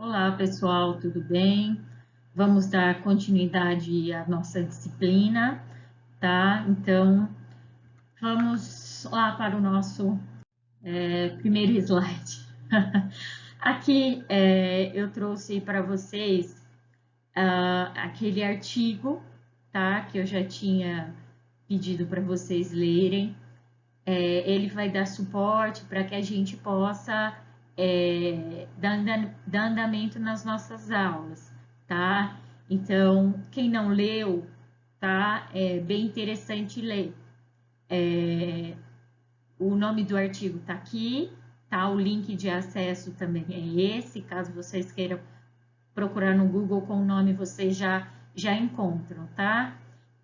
Olá, pessoal, tudo bem? Vamos dar continuidade à nossa disciplina, tá? Então, vamos lá para o nosso primeiro slide. Aqui eu trouxe para vocês aquele artigo, tá? Que eu já tinha pedido para vocês lerem. Ele vai dar suporte para que a gente possa dar andamento nas nossas aulas, tá? Então, quem não leu, tá? É bem interessante ler. O nome do artigo tá aqui, tá? O link de acesso também é esse, caso vocês queiram procurar no Google com o nome, vocês já encontram, tá?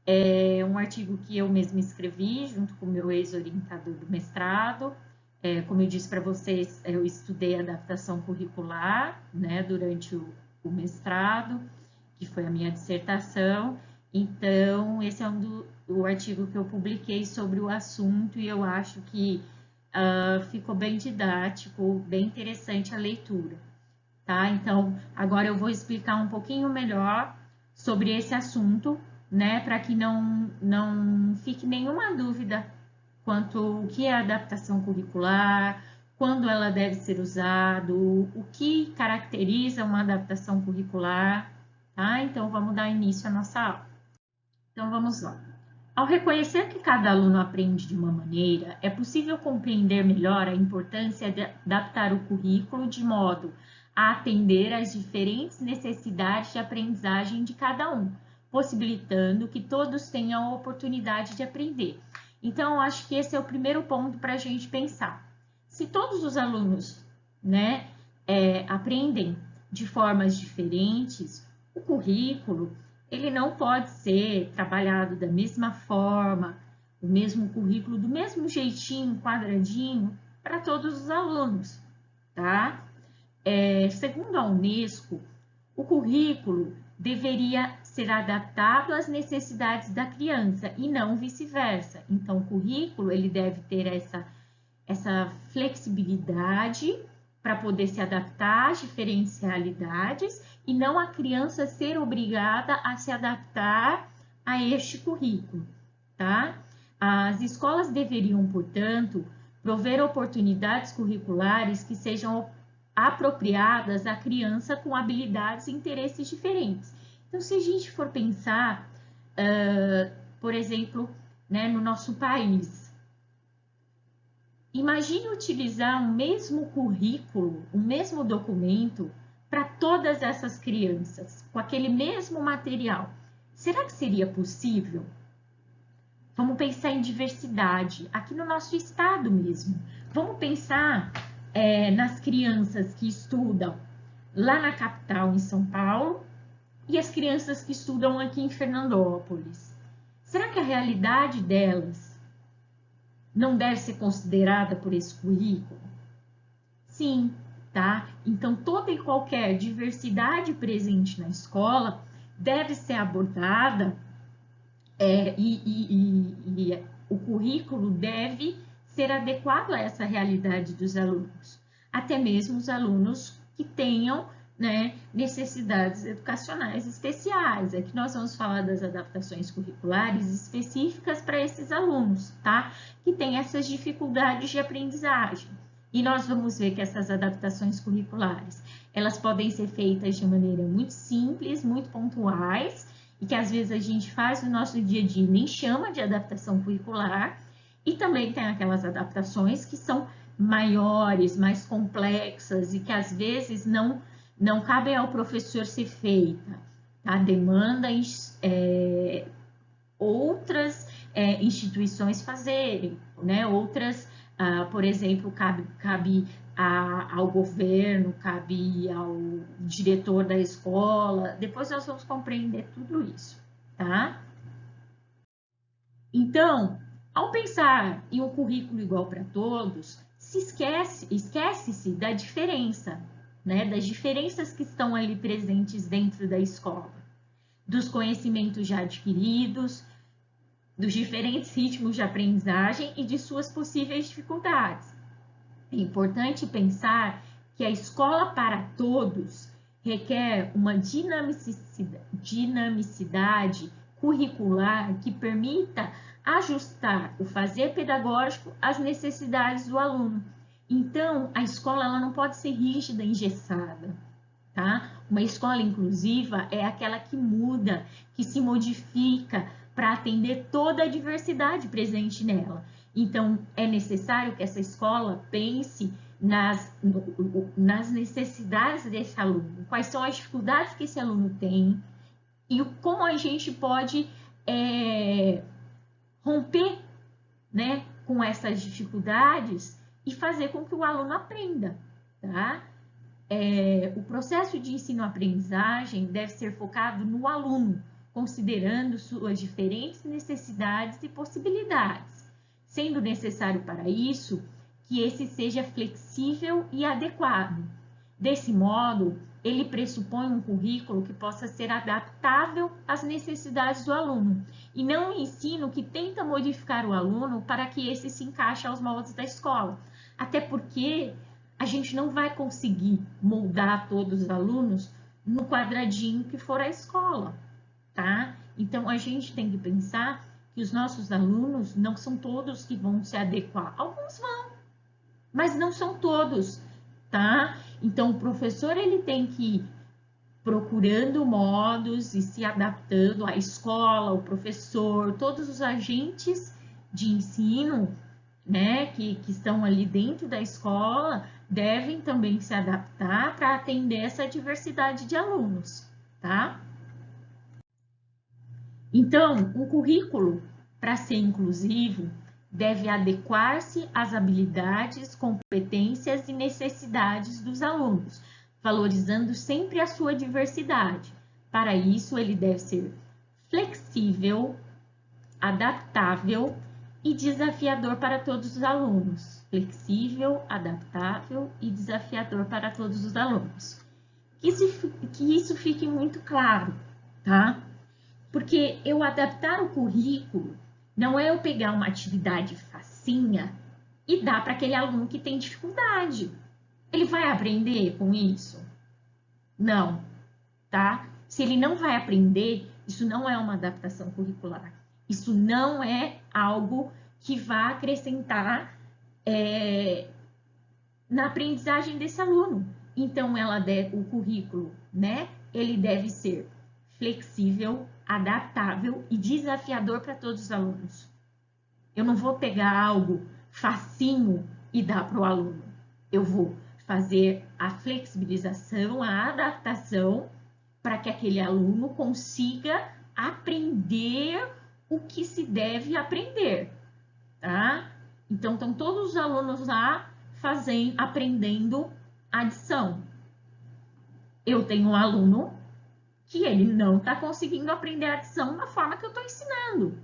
É um artigo que eu mesma escrevi junto com o meu ex-orientador do mestrado. Como eu disse para vocês, eu estudei adaptação curricular, né, durante o mestrado, que foi a minha dissertação. Então, esse é o artigo que eu publiquei sobre o assunto e eu acho que ficou bem didático, bem interessante a leitura, tá? Então, agora eu vou explicar um pouquinho melhor sobre esse assunto, né, para que não fique nenhuma dúvida quanto o que é adaptação curricular, quando ela deve ser usada, o que caracteriza uma adaptação curricular, tá? Então, vamos dar início à nossa aula. Então, vamos lá. Ao reconhecer que cada aluno aprende de uma maneira, é possível compreender melhor a importância de adaptar o currículo de modo a atender às diferentes necessidades de aprendizagem de cada um, possibilitando que todos tenham a oportunidade de aprender. Então, eu acho que esse é o primeiro ponto para a gente pensar. Se todos os alunos, né, aprendem de formas diferentes, o currículo ele não pode ser trabalhado da mesma forma, o mesmo currículo, do mesmo jeitinho, quadradinho, para todos os alunos, tá? Segundo a Unesco, o currículo deveria ser adaptado às necessidades da criança e não vice-versa. Então, o currículo ele deve ter essa flexibilidade para poder se adaptar às diferentes realidades e não a criança ser obrigada a se adaptar a este currículo, tá? As escolas deveriam, portanto, prover oportunidades curriculares que sejam apropriadas à criança com habilidades e interesses diferentes. Então, se a gente for pensar, por exemplo, né, no nosso país, imagine utilizar o mesmo currículo, o mesmo documento para todas essas crianças, com aquele mesmo material. Será que seria possível? Vamos pensar em diversidade, aqui no nosso estado mesmo. Vamos pensar nas crianças que estudam lá na capital, em São Paulo, e as crianças que estudam aqui em Fernandópolis. Será que a realidade delas não deve ser considerada por esse currículo? Sim, tá? Então, toda e qualquer diversidade presente na escola deve ser abordada e o currículo deve ser adequado a essa realidade dos alunos, até mesmo os alunos que tenham, né, necessidades educacionais especiais. Aqui nós vamos falar das adaptações curriculares específicas para esses alunos, tá? Que têm essas dificuldades de aprendizagem. E nós vamos ver que essas adaptações curriculares, elas podem ser feitas de maneira muito simples, muito pontuais, e que às vezes a gente faz no nosso dia a dia e nem chama de adaptação curricular, e também tem aquelas adaptações que são maiores, mais complexas e que às vezes não cabe ao professor ser feita, tá? Demanda outras instituições fazerem, né? Outras, por exemplo, cabe ao governo, cabe ao diretor da escola. Depois nós vamos compreender tudo isso, tá? Então, ao pensar em um currículo igual para todos, esquece-se da diferença, né? Das diferenças que estão ali presentes dentro da escola, dos conhecimentos já adquiridos, dos diferentes ritmos de aprendizagem e de suas possíveis dificuldades. É importante pensar que a escola para todos requer uma dinamicidade curricular que permita ajustar o fazer pedagógico às necessidades do aluno. Então, a escola ela não pode ser rígida, engessada, tá? Uma escola inclusiva é aquela que muda, que se modifica para atender toda a diversidade presente nela. Então, é necessário que essa escola pense nas necessidades desse aluno, quais são as dificuldades que esse aluno tem e como a gente pode romper, né, com essas dificuldades e fazer com que o aluno aprenda, tá? O processo de ensino-aprendizagem deve ser focado no aluno, considerando suas diferentes necessidades e possibilidades, sendo necessário para isso que esse seja flexível e adequado. Desse modo, ele pressupõe um currículo que possa ser adaptável às necessidades do aluno, e não um ensino que tenta modificar o aluno para que esse se encaixe aos moldes da escola. Até porque a gente não vai conseguir moldar todos os alunos no quadradinho que for a escola, tá? Então, a gente tem que pensar que os nossos alunos não são todos que vão se adequar. Alguns vão, mas não são todos, tá? Então, o professor ele tem que ir procurando modos e se adaptando à escola, o professor, todos os agentes de ensino, né, que estão ali dentro da escola, devem também se adaptar para atender essa diversidade de alunos, tá? Então, um currículo, para ser inclusivo, deve adequar-se às habilidades, competências e necessidades dos alunos, valorizando sempre a sua diversidade. Para isso, ele deve ser flexível, adaptável e desafiador para todos os alunos. Flexível, adaptável e desafiador para todos os alunos. Que isso fique muito claro, tá? Porque eu adaptar o currículo não é eu pegar uma atividade facinha e dar para aquele aluno que tem dificuldade. Ele vai aprender com isso? Não, tá? Se ele não vai aprender, isso não é uma adaptação curricular. Isso não é algo que vá acrescentar na aprendizagem desse aluno. Então, o currículo, né? Ele deve ser flexível, adaptável e desafiador para todos os alunos. Eu não vou pegar algo facinho e dar para o aluno. Eu vou fazer a flexibilização, a adaptação para que aquele aluno consiga aprender o que se deve aprender, tá? Então, estão todos os alunos lá aprendendo adição. Eu tenho um aluno que ele não está conseguindo aprender adição da forma que eu estou ensinando.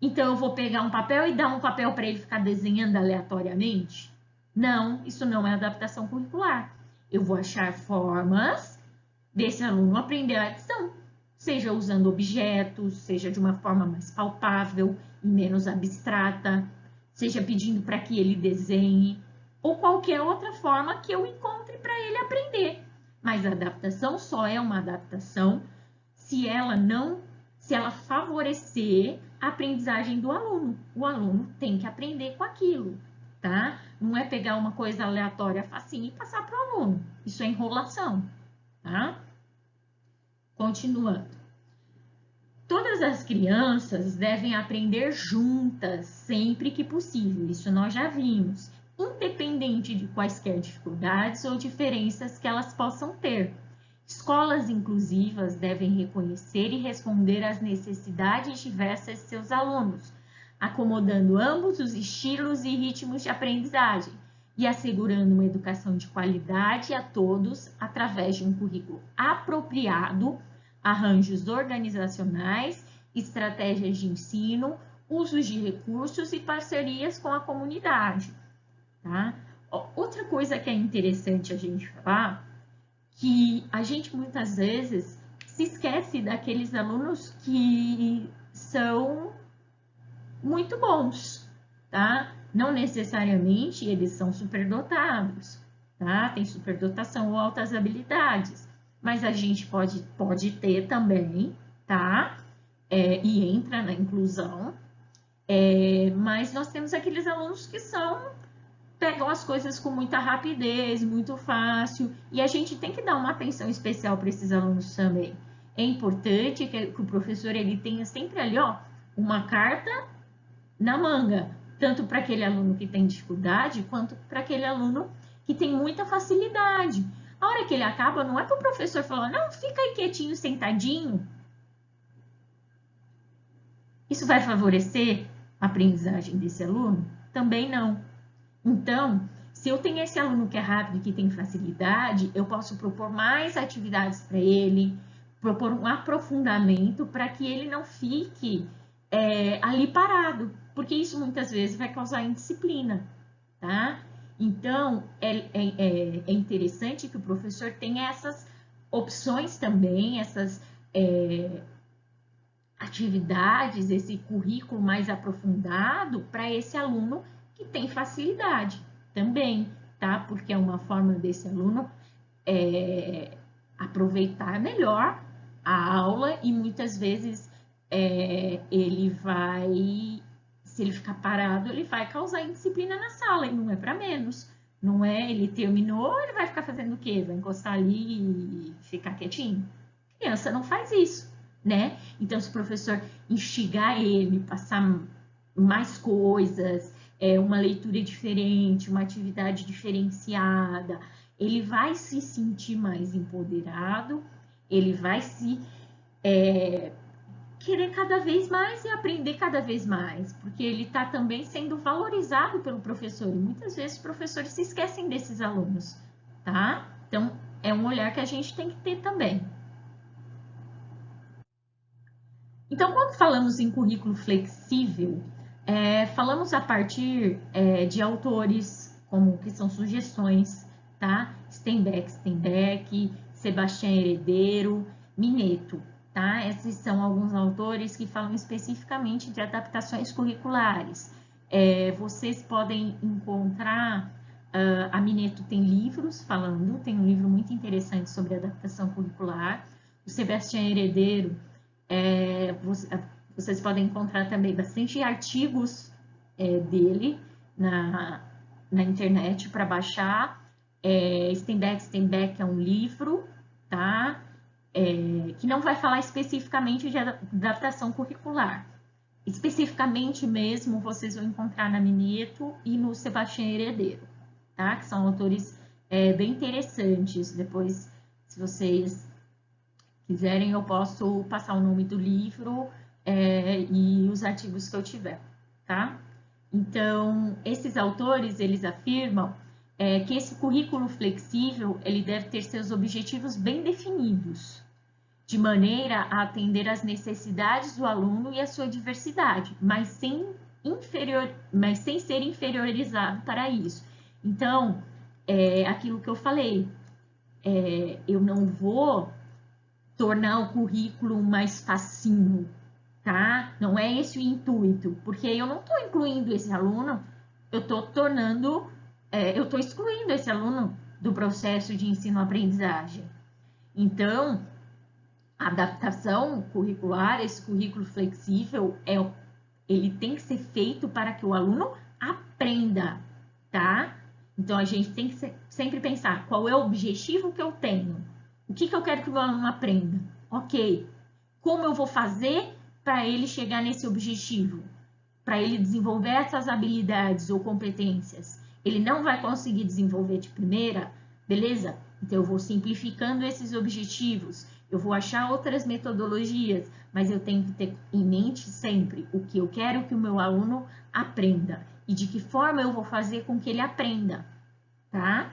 Então, eu vou pegar um papel e dar um papel para ele ficar desenhando aleatoriamente? Não, isso não é adaptação curricular. Eu vou achar formas desse aluno aprender a adição, seja usando objetos, seja de uma forma mais palpável e menos abstrata, seja pedindo para que ele desenhe, ou qualquer outra forma que eu encontre para ele aprender. Mas a adaptação só é uma adaptação se ela favorecer a aprendizagem do aluno. O aluno tem que aprender com aquilo, tá? Não é pegar uma coisa aleatória, facinho, e passar para o aluno. Isso é enrolação, tá? Continuando. Todas as crianças devem aprender juntas, sempre que possível. Isso nós já vimos, independente de quaisquer dificuldades ou diferenças que elas possam ter. Escolas inclusivas devem reconhecer e responder às necessidades diversas de seus alunos, acomodando ambos os estilos e ritmos de aprendizagem e assegurando uma educação de qualidade a todos através de um currículo apropriado, arranjos organizacionais, estratégias de ensino, usos de recursos e parcerias com a comunidade, tá? Outra coisa que é interessante a gente falar, que a gente muitas vezes se esquece daqueles alunos que são muito bons, tá? Não necessariamente eles são superdotados, tá? Tem superdotação ou altas habilidades. mas a gente pode ter também, tá? E entra na inclusão. Mas nós temos aqueles alunos que pegam as coisas com muita rapidez, muito fácil, e a gente tem que dar uma atenção especial para esses alunos também. É importante que o professor ele tenha sempre ali, ó, uma carta na manga, tanto para aquele aluno que tem dificuldade, quanto para aquele aluno que tem muita facilidade. A hora que ele acaba, não é para o professor falar, não, fica aí quietinho, sentadinho. Isso vai favorecer a aprendizagem desse aluno? Também não. Então, se eu tenho esse aluno que é rápido e que tem facilidade, eu posso propor mais atividades para ele, propor um aprofundamento para que ele não fique ali parado, porque isso muitas vezes vai causar indisciplina, tá? Então, é interessante que o professor tenha essas opções também, essas atividades, esse currículo mais aprofundado para esse aluno que tem facilidade também, tá? Porque é uma forma desse aluno aproveitar melhor a aula e muitas vezes ele vai, se ele ficar parado, ele vai causar indisciplina na sala e não é para menos. Não é, ele terminou, ele vai ficar fazendo o quê? Vai encostar ali e ficar quietinho? Criança não faz isso, né? Então, se o professor instigar ele, passar mais coisas, uma leitura diferente, uma atividade diferenciada, ele vai se sentir mais empoderado, ele vai se querer cada vez mais e aprender cada vez mais, porque ele está também sendo valorizado pelo professor, e muitas vezes os professores se esquecem desses alunos, tá? Então, é um olhar que a gente tem que ter também. Então, quando falamos em currículo flexível, falamos a partir de autores, como que são sugestões, tá? Steinbeck, Sebastião Heredeiro, Mineto, tá? Esses são alguns autores que falam especificamente de adaptações curriculares. Vocês podem encontrar, a Mineto tem livros falando, tem um livro muito interessante sobre adaptação curricular. O Sebastião Heredeiro, vocês podem encontrar também bastante artigos dele na internet para baixar. Steinbeck é um livro, tá? Que não vai falar especificamente de adaptação curricular. Especificamente mesmo, vocês vão encontrar na Mineto e no Sebastião Heredeiro, tá? Que são autores bem interessantes. Depois, se vocês quiserem, eu posso passar o nome do livro e os artigos que eu tiver, tá? Então, esses autores, eles afirmam que esse currículo flexível, ele deve ter seus objetivos bem definidos, de maneira a atender às necessidades do aluno e à sua diversidade, mas sem ser inferiorizado para isso. Então, aquilo que eu falei, eu não vou tornar o currículo mais facinho, tá? Não é esse o intuito, porque eu não estou incluindo esse aluno, eu estou eu estou excluindo esse aluno do processo de ensino-aprendizagem. Então, a adaptação curricular, esse currículo flexível, ele tem que ser feito para que o aluno aprenda, tá? Então, a gente tem que sempre pensar qual é o objetivo que eu tenho. O que eu quero que o meu aluno aprenda? Ok. Como eu vou fazer para ele chegar nesse objetivo? Para ele desenvolver essas habilidades ou competências? Ele não vai conseguir desenvolver de primeira? Beleza? Então, eu vou simplificando esses objetivos. Eu vou achar outras metodologias, mas eu tenho que ter em mente sempre o que eu quero que o meu aluno aprenda e de que forma eu vou fazer com que ele aprenda, tá?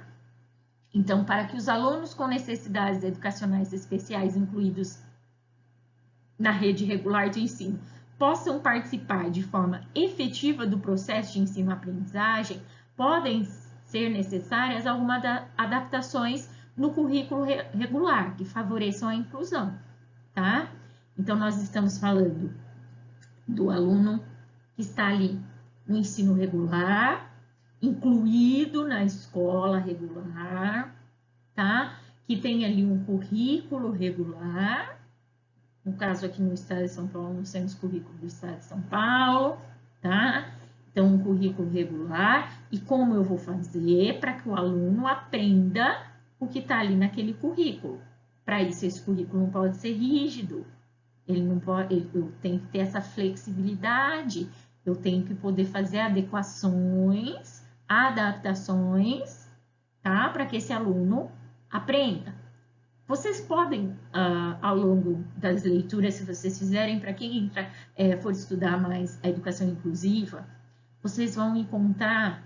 Então, para que os alunos com necessidades educacionais especiais incluídos na rede regular de ensino possam participar de forma efetiva do processo de ensino-aprendizagem, podem ser necessárias algumas adaptações no currículo regular que favoreçam a inclusão, tá? Então, nós estamos falando do aluno que está ali no ensino regular, incluído na escola regular, tá? que tem ali um currículo regular. No caso aqui no estado de São Paulo, nós temos currículo do estado de São Paulo, tá? Então, um currículo regular. E como eu vou fazer para que o aluno aprenda o que está ali naquele currículo? Para isso, esse currículo não pode ser rígido. Ele não pode, eu tenho que ter essa flexibilidade. Eu tenho que poder fazer adequações, adaptações, tá? Para que esse aluno aprenda. Vocês podem, ao longo das leituras, se vocês fizerem, para quem for estudar mais a educação inclusiva, vocês vão encontrar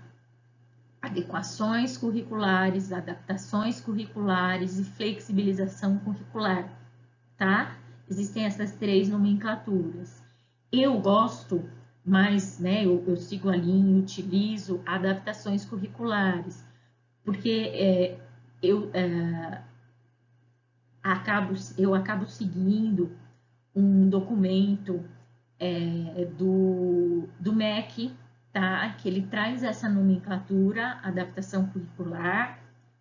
adequações curriculares, adaptações curriculares e flexibilização curricular, tá? Existem essas 3 nomenclaturas. Eu gosto mais, né, eu sigo a linha e utilizo adaptações curriculares, porque eu acabo seguindo um documento do MEC, tá? Que ele traz essa nomenclatura, adaptação curricular.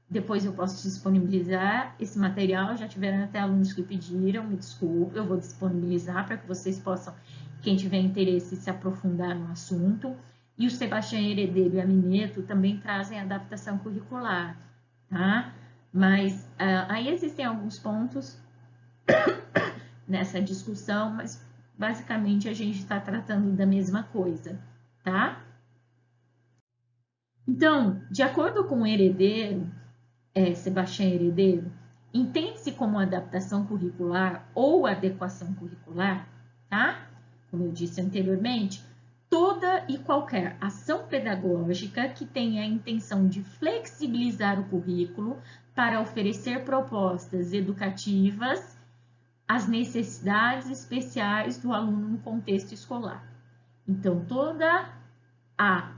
Depois eu posso disponibilizar esse material, já tiveram até alunos que pediram, me desculpe, eu vou disponibilizar para que vocês possam, quem tiver interesse, se aprofundar no assunto. E o Sebastião Heredeiro e a Mineto também trazem adaptação curricular, tá? Mas aí existem alguns pontos nessa discussão, mas basicamente a gente está tratando da mesma coisa, tá? Então, de acordo com o Heredeiro, Sebastião Heredeiro, entende-se como adaptação curricular ou adequação curricular, tá? Como eu disse anteriormente, toda e qualquer ação pedagógica que tenha a intenção de flexibilizar o currículo para oferecer propostas educativas às necessidades especiais do aluno no contexto escolar. Então, toda a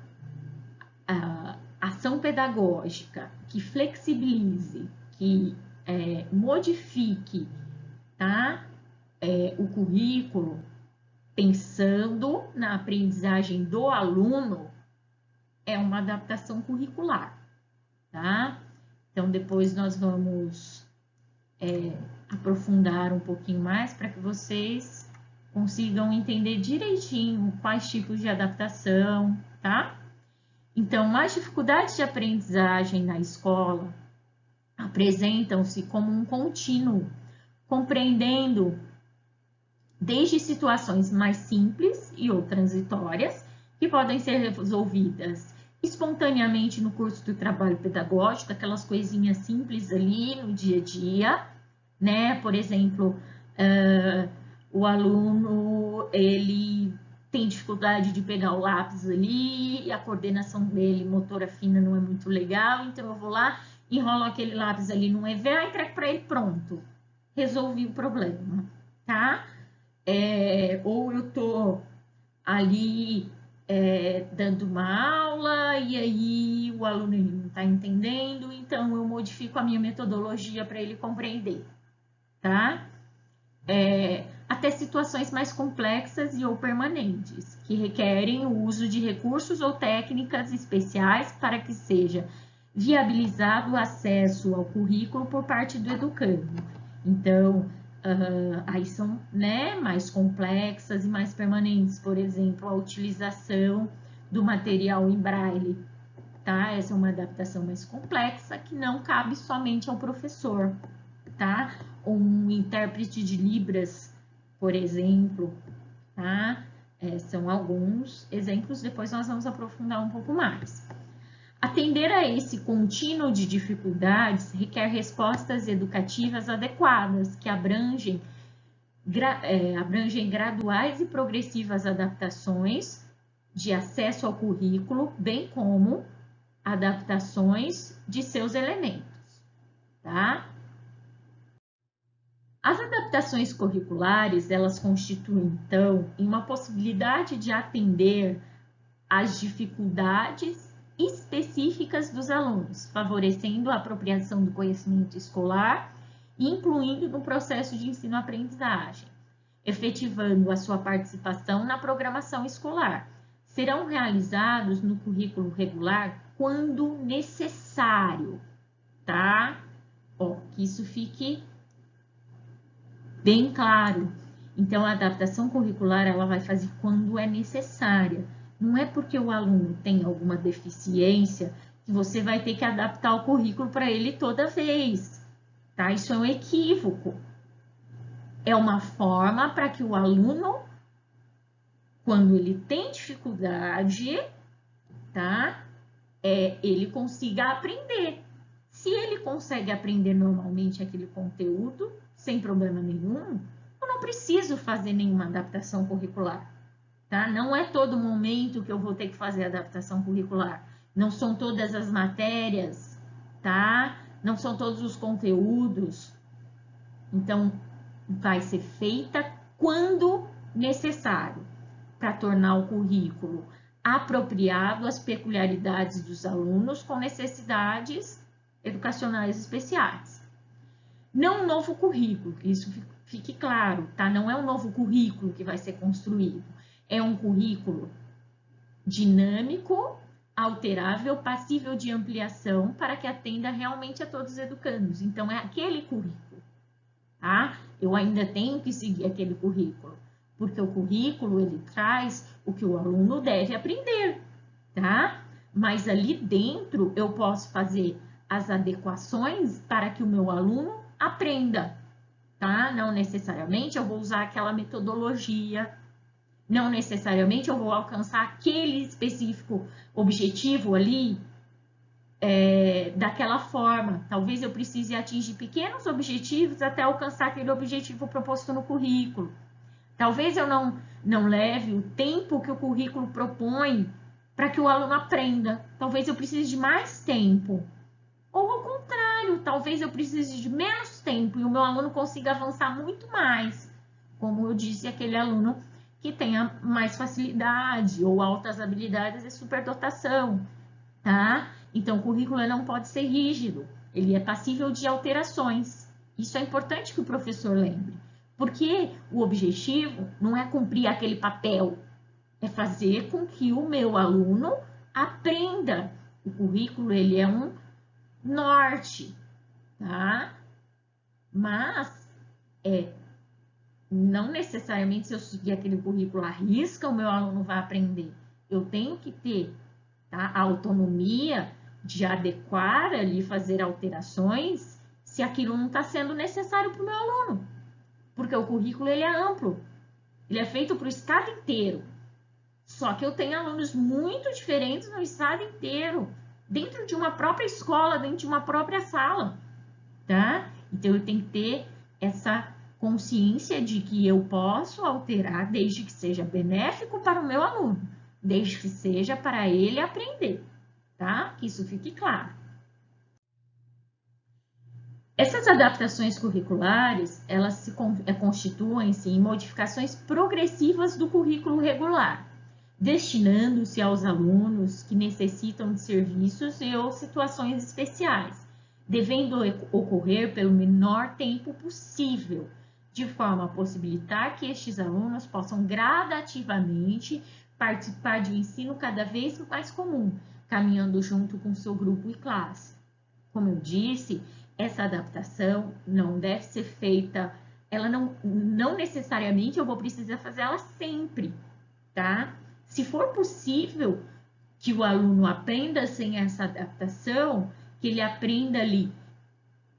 ação pedagógica que flexibilize, que modifique, tá? O currículo, pensando na aprendizagem do aluno, é uma adaptação curricular, tá? Então, depois nós vamos aprofundar um pouquinho mais para que vocês consigam entender direitinho quais tipos de adaptação, tá? Então, as dificuldades de aprendizagem na escola apresentam-se como um contínuo, compreendendo desde situações mais simples e ou transitórias, que podem ser resolvidas espontaneamente no curso do trabalho pedagógico, aquelas coisinhas simples ali no dia a dia, né? Por exemplo, o aluno, ele tem dificuldade de pegar o lápis ali, e a coordenação dele, motora fina, não é muito legal, então eu vou lá, enrolo aquele lápis ali no EVA e entrego para ele, pronto, resolvi o problema, tá? Ou eu tô ali dando uma aula e aí o aluno ele não está entendendo, então eu modifico a minha metodologia para ele compreender, tá? Até situações mais complexas e ou permanentes, que requerem o uso de recursos ou técnicas especiais para que seja viabilizado o acesso ao currículo por parte do educando. Então, aí são, né, mais complexas e mais permanentes, por exemplo, a utilização do material em braille, tá? Essa é uma adaptação mais complexa que não cabe somente ao professor, tá? Um intérprete de Libras, por exemplo, tá? São alguns exemplos, depois nós vamos aprofundar um pouco mais. Atender a esse contínuo de dificuldades requer respostas educativas adequadas, que abrangem graduais e progressivas adaptações de acesso ao currículo, bem como adaptações de seus elementos, tá? As adaptações curriculares, elas constituem, então, uma possibilidade de atender às dificuldades específicas dos alunos, favorecendo a apropriação do conhecimento escolar e incluindo no processo de ensino-aprendizagem, efetivando a sua participação na programação escolar. Serão realizados no currículo regular quando necessário, tá? Ó, que isso fique bem claro. Então, a adaptação curricular, ela vai fazer quando é necessária. Não é porque o aluno tem alguma deficiência que você vai ter que adaptar o currículo para ele toda vez, tá? Isso é um equívoco. É uma forma para que o aluno, quando ele tem dificuldade, tá? Ele consiga aprender. Se ele consegue aprender normalmente aquele conteúdo, sem problema nenhum, eu não preciso fazer nenhuma adaptação curricular, tá? Não é todo momento que eu vou ter que fazer adaptação curricular. Não são todas as matérias, tá? Não são todos os conteúdos. Então, vai ser feita quando necessário, para tornar o currículo apropriado às peculiaridades dos alunos com necessidades educacionais especiais. Não um novo currículo, que isso fique claro, tá? Não é um novo currículo que vai ser construído, é um currículo dinâmico, alterável, passível de ampliação para que atenda realmente a todos os educandos. Então, é aquele currículo, tá? Eu ainda tenho que seguir aquele currículo, porque o currículo, ele traz o que o aluno deve aprender, tá? Mas ali dentro eu posso fazer as adequações para que o meu aluno aprenda, tá? Não necessariamente eu vou usar aquela metodologia, não necessariamente eu vou alcançar aquele específico objetivo ali daquela forma. Talvez eu precise atingir pequenos objetivos até alcançar aquele objetivo proposto no currículo. Talvez eu não leve o tempo que o currículo propõe para que o aluno aprenda. Talvez eu precise de mais tempo. Ou ao contrário, talvez eu precise de menos tempo e o meu aluno consiga avançar muito mais. Como eu disse, aquele aluno que tenha mais facilidade ou altas habilidades de superdotação, tá? Então, o currículo não pode ser rígido, ele é passível de alterações. Isso é importante que o professor lembre, porque o objetivo não é cumprir aquele papel, é fazer com que o meu aluno aprenda. O currículo, ele é um norte, tá? Mas, não necessariamente se eu seguir aquele currículo à risca, o meu aluno vai aprender. Eu tenho que ter, tá, a autonomia de adequar ali, fazer alterações, se aquilo não está sendo necessário para o meu aluno. Porque o currículo, ele é amplo. Ele é feito para o estado inteiro. Só que eu tenho alunos muito diferentes no estado inteiro. Dentro de uma própria escola, dentro de uma própria sala, tá? Então, eu tenho que ter essa consciência de que eu posso alterar desde que seja benéfico para o meu aluno, desde que seja para ele aprender, tá? Que isso fique claro. Essas adaptações curriculares, elas constituem-se em modificações progressivas do currículo regular, destinando-se aos alunos que necessitam de serviços e ou situações especiais, devendo ocorrer pelo menor tempo possível, de forma a possibilitar que estes alunos possam gradativamente participar de um ensino cada vez mais comum, caminhando junto com seu grupo e classe. Como eu disse, essa adaptação não deve ser feita, ela não necessariamente eu vou precisar fazer ela sempre, tá? Se for possível que o aluno aprenda sem essa adaptação, que ele aprenda ali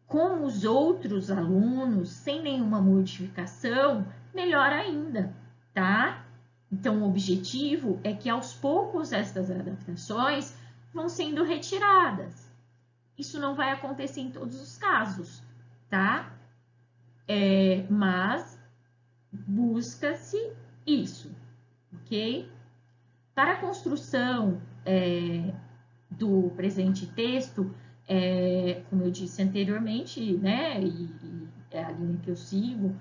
com os outros alunos, sem nenhuma modificação, melhor ainda, tá? Então, o objetivo é que aos poucos essas adaptações vão sendo retiradas. Isso não vai acontecer em todos os casos, tá? Mas busca-se isso, ok? Para a construção do presente texto, como eu disse anteriormente, né, e é a linha que eu sigo,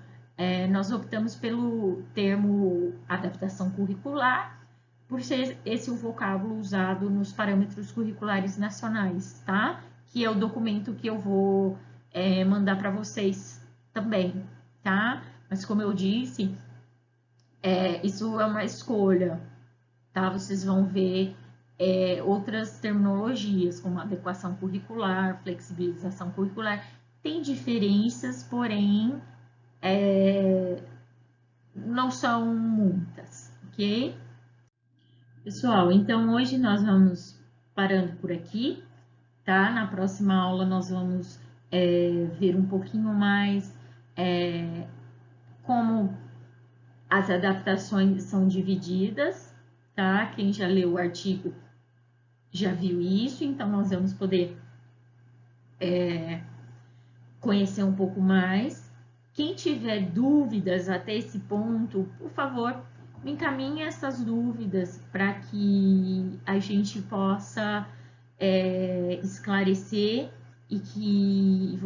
nós optamos pelo termo adaptação curricular, por ser esse o vocábulo usado nos parâmetros curriculares nacionais, tá? Que é o documento que eu vou mandar para vocês também, tá? Mas como eu disse, isso é uma escolha, tá? Vocês vão ver outras terminologias, como adequação curricular, flexibilização curricular. tem diferenças, porém não são muitas, ok? Pessoal, então hoje nós vamos parando por aqui, tá? Na próxima aula nós vamos ver um pouquinho mais como as adaptações são divididas, tá? Quem já leu o artigo já viu isso, então nós vamos poder conhecer um pouco mais. Quem tiver dúvidas até esse ponto, por favor, me encaminhe essas dúvidas para que a gente possa esclarecer e que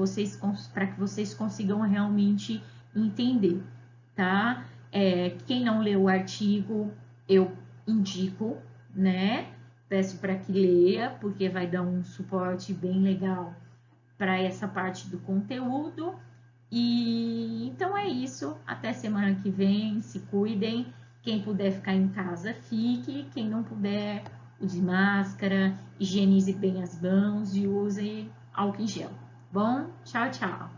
para que vocês consigam realmente entender, tá? Quem não leu o artigo, eu indico, né? Peço para que leia, porque vai dar um suporte bem legal para essa parte do conteúdo. E então é isso. Até semana que vem. Se cuidem. Quem puder ficar em casa, fique. Quem não puder, use máscara, higienize bem as mãos e use álcool em gel. Bom, tchau, tchau.